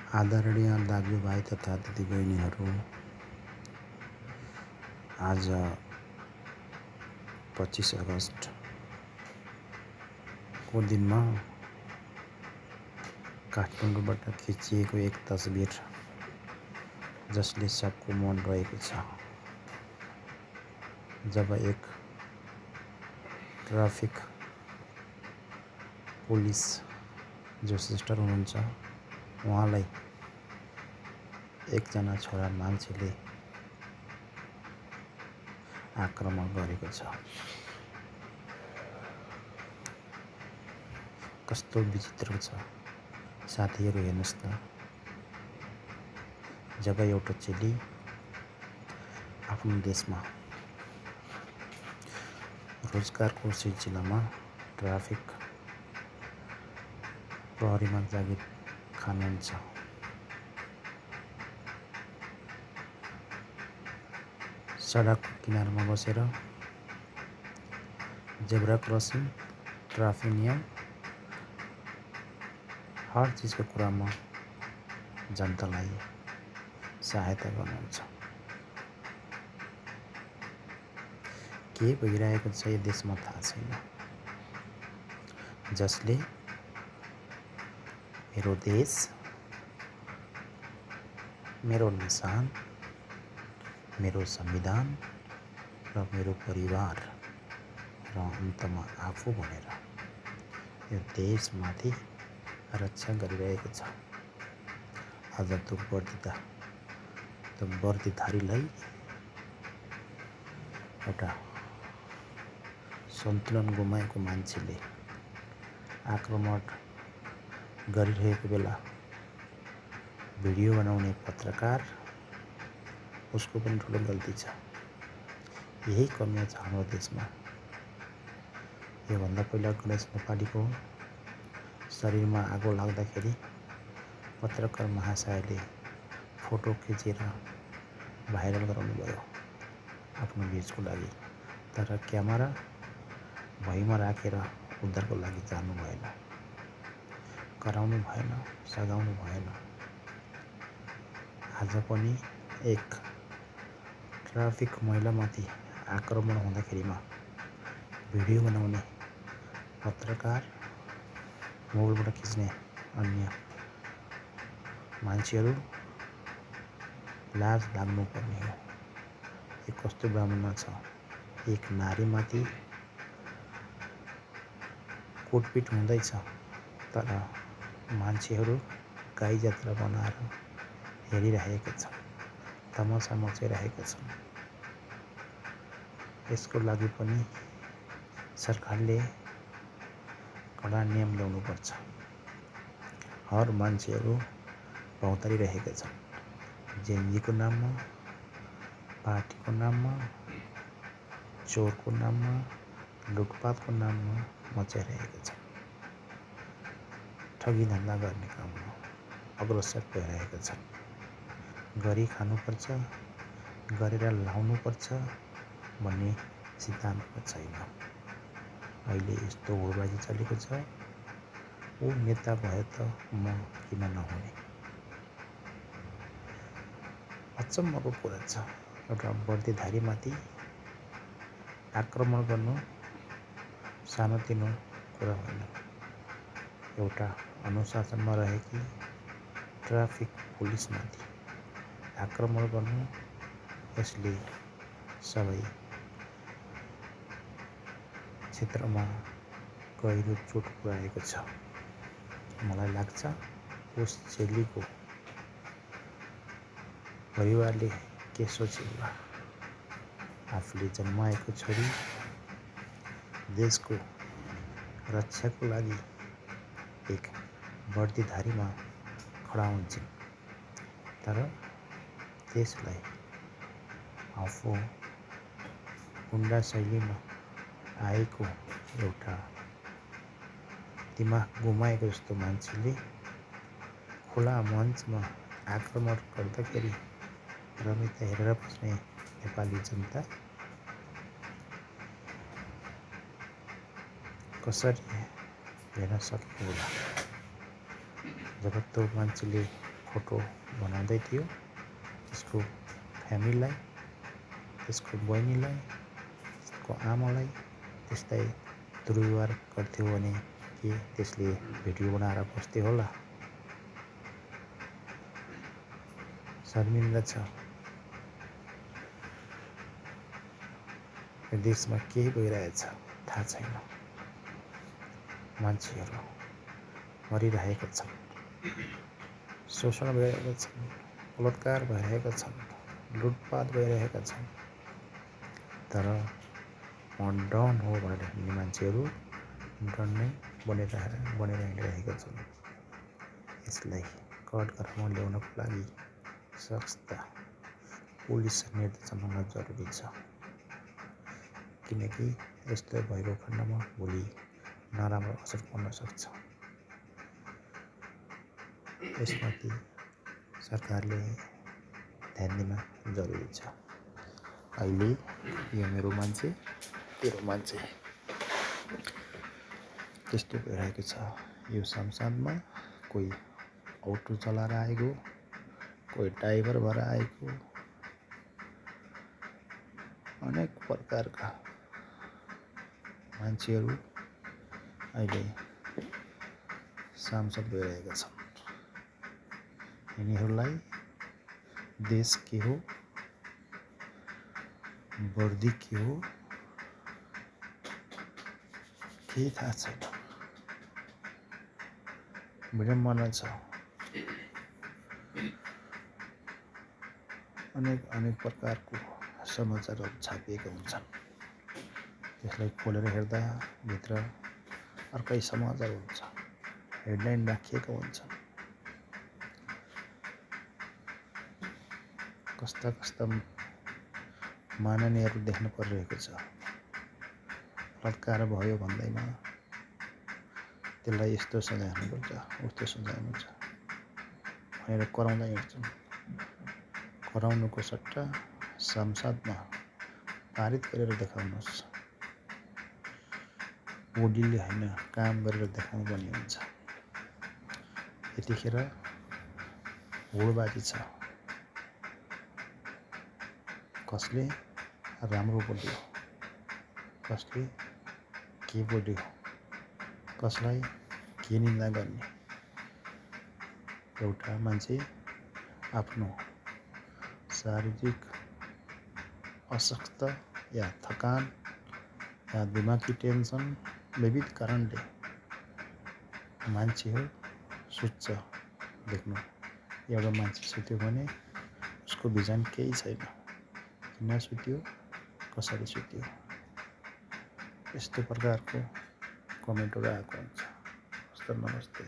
आदरणीय दाजुभाइ तथा दिदीबहिनीहरू, आज 25 अगस्तको दिनमा काठमाडौँबाट खिचिएको एक तस्बिर जसले सबको मन रहेको छ। जब एक ट्राफिक पुलिस जो सिस्टर हुनुहुन्छ, उहाँलाई एकजना छोरा मान्छेले आक्रमण गरेको छ। कस्तो विचित्र छ साथीहरू, हेर्नुहोस् त। जब एउटा चेली आफ्नो देशमा रोजगारको सिलसिलामा ट्राफिक प्रहरीमा जागिर खानुहुन्छ, सडकको किनारमा बसेर जेब्रा क्रसिङ, ट्राफिक नियम, हर चिजको कुरामा जनतालाई सहायता गर्नुहुन्छ। के भइरहेको छ यो देशमा थाहा छैन। जसले मेरो देश, मेरो निशान, मेरो संविधान र मेरो परिवार र अन्तमा आफू भनेर यो देशमाथि रक्षा गरिरहेको छ। आज त्यो वर्दीधारीलाई एउटा सन्तुलन गुमाएको मान्छेले आक्रमण गरिरहेको बेला भिडियो बनाउने पत्रकार, उसको पनि ठुलो गल्ती छ। यही कमी छ हाम्रो देशमा। योभन्दा पहिला गणेश नेपालीको शरीरमा आगो लाग्दाखेरि पत्रकार महाशयले फोटो खिचेर भाइरल गराउनु भयो आफ्नो भिजको लागि। तर क्यामेरा भुइँमा राखेर उद्धारको लागि जानु भएन, कराउनु भएन, सघाउनु भएन। आज पनि एक ट्राफिक महिलामाथि आक्रमण हुँदाखेरिमा भिडियो बनाउने पत्रकार, मोबाइलबाट खिच्ने अन्य मान्छेहरू लाज लाग्नुपर्ने हो। यो कस्तो ब्राह्मण छ। एक नारीमाथि कुटपिट हुँदैछ, तर मान्छेहरू गाई जात्रा बनाएर हेरिरहेका छन्, तमासा मचाइरहेका छन्। यसको लागि पनि सरकारले कडा नियम ल्याउनुपर्छ। हर मान्छेहरू भौतारिरहेका छन्। जेएनजीको नाममा, पार्टीको नाममा, चोरको नाममा, लुटपाटको नाममा मचाइरहेका छन्। ठगी धन्दा गर्ने काममा अग्रसर भइरहेका छन्। गरी खानुपर्छ, गरेर लाउनुपर्छ भन्ने सिद्धान्त छैन। अहिले यस्तो होडबाजी चलेको छ। ऊ नेता भयो त म किन नहुने। अचम्मको कुरा छ। एउटा वर्दीधारीमाथि आक्रमण गर्नु सानोतिनो कुरा होइन। एउटा अनुशासनमा रहेकी ट्राफिक पुलिसमाथि आक्रमण गर्नु, यसले सबै क्षेत्रमा गहिरो चोट पुर्याएको छ। मलाई लाग्छ उस चेलीको परिवारले के सोच्ला। आफूले जन्माएको छोरी देशको रक्षाको लागि एक वर्दीधारीमा खडा हुन्छन्, तर त्यसलाई आफू गुन्डा शैलीमा आएको एउटा दिमाग गुमाएको जस्तो मान्छेले खुला मञ्चमा आक्रमण गर्दाखेरि रमित हेरेर बस्ने नेपाली जनता कसरी हेर्न सकेको होला। जब त्यो मान्छेले फोटो बनाउँदै थियो। त्यसको फ्यामिलीलाई, त्यसको बहिनीलाई, त्यसको आमालाई त्यस्तै दुर्व्यवहार गर्थ्यो भने के त्यसले भिडियो बनाएर बस्थ्यो होला? शर्मिन्दा छ। यो देशमा केही भइरहेछ थाहा छैन। मान्छेहरू मरिरहेका छन्, शोषण भइरहेका छन्, बलात्कार भइरहेका छन्, लुटपाट भइरहेका छन्। तर म डन हो भनेर हिँड्ने मान्छेहरू डन नै बनेर हिँडिरहेका छन्। यसलाई कठघरामा ल्याउनको लागि सशक्त पुलिस निर्देशन हुन जरुरी छ। किनकि यस्तो भएको खण्डमा भोलि नराम्रो असर पर्न सक्छ। यसमाथि सरकारले ध्यान दिन जरुरी छ। अहिले यो मेरो मान्छे तेरो मान्छे त्यस्तो भइरहेको छ। यो संसदमा कोही अटो चलाएर आएको, कोही ड्राइभर भएर आएको, अनेक प्रकारका मान्छेहरू अहिले सांसद भइरहेका छन्। यिनीहरूलाई देश के हो, वर्दी के हो केही थाहा छैन। विडम्बना छ। अनेक प्रकारको समाचारहरू छापिएका हुन्छन्। त्यसलाई खोलेर हेर्दा भित्र अर्कै समाचार हुन्छ। हेडलाइन राखिएका हुन्छन्। कस्ता माननीयहरू देख्न परिरहेको छ। बलात्कार भयो भन्दैमा त्यसलाई यस्तो सजाय हुनुपर्छ, उस्तो सजाय हुन्छ भनेर कराउँदै हिँड्छन्। कराउनुको सट्टा संसदमा पारित गरेर देखाउनुहोस्। बोडीले होइन, काम गरेर देखाउनु पर्ने हुन्छ। यतिखेर होडबाजी छ। कसले राम्रो बोल्यो, कसले के बोल्यो, कसलाई के निन्दा गर्ने। एउटा मान्छे आफ्नो शारीरिक अशक्त या थकान या दिमागी टेन्सन विविध कारणले मान्छे हो, सुत्छ। देख्नु, एउटा मान्छे सुत्यो भने उसको बिजन केही छैन। किन सुत्यो, कसरी सुत्यो, यस्तो प्रकारको कमेन्टहरू आएको हुन्छ। नमस्ते।